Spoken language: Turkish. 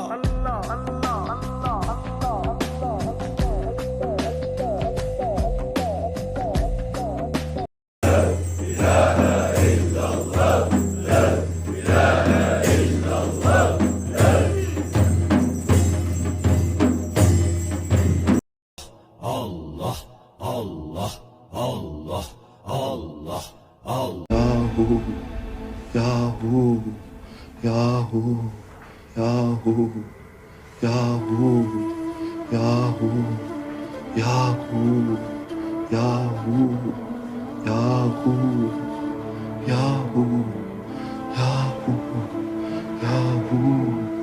Allah, Allah, Allah, Allah, Allah. Yahu, Yahu, Yahu, Yahu, Yahu, Yahu, Yahu, Yahu, Yahu, Yahu, Yahu, Yahu.